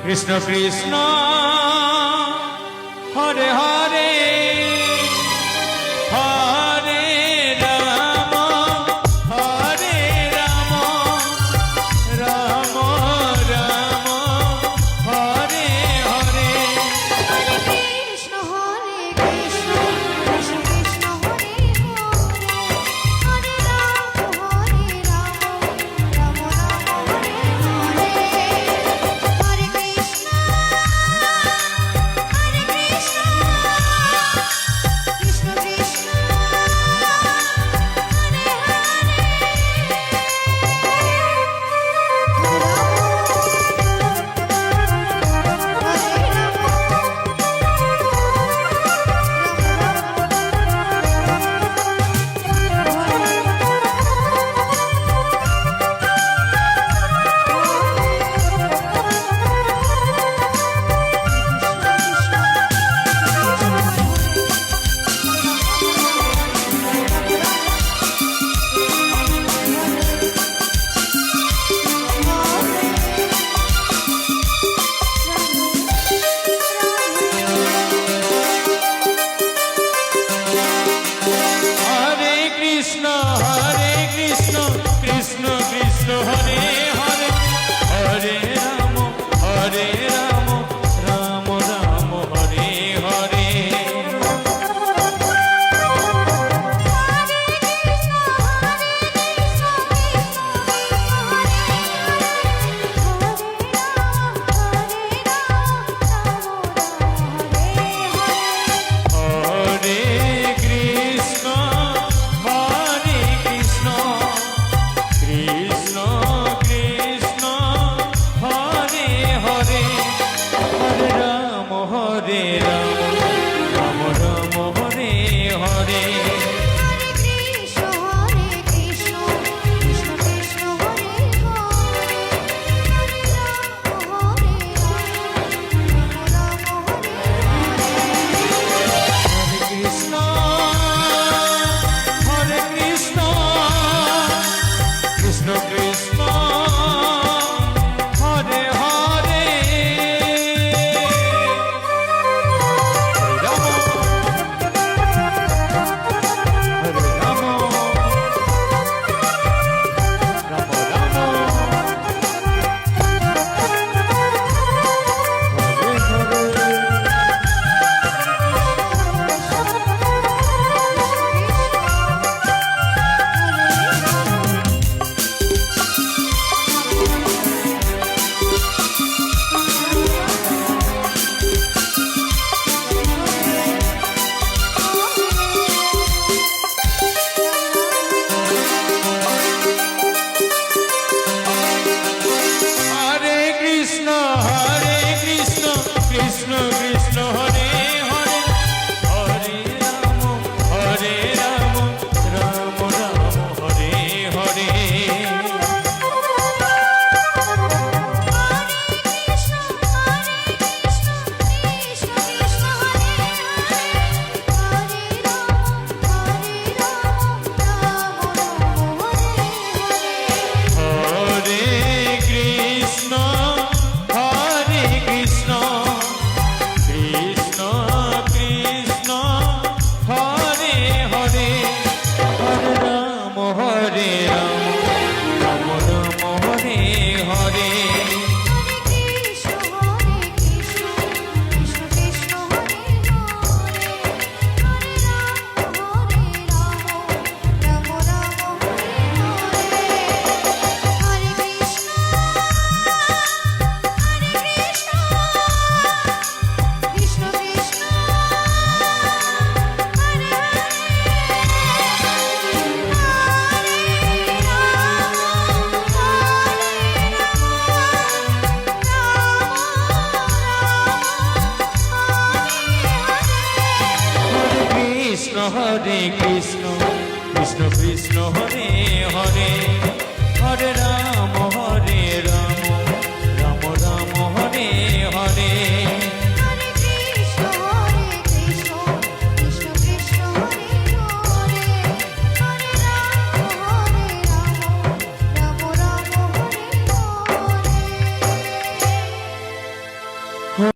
Krishna Krishna Hare Hare Hare Ram Hare Ram Ram Ram Hare Hare Hare Krishna Krishna Krishna Hare Hare Hare Ram Ram Ram Hare Hare Hare Krishna Krishna Krishna Krishna Krishna Hare Hare Hare Ram Ram Ram Hare Hare Hare Krishna Krishna Krishna Hare Hare Hare Ram Ram Ram Hare Hare Krishna Hare Krishna Krishna Krishna Hare Hare Ram Hare Ram Ram Ram Hare Hare Hare Krishna Krishna Krishna Hare Hare Hare Ram Ram Ram Hare Hare Hare Krishna Krishna Krishna Hare Hare Hare Ram Ram Ram Hare Hare Hare Krishna Krishna Krishna Hare Hare Hare Ram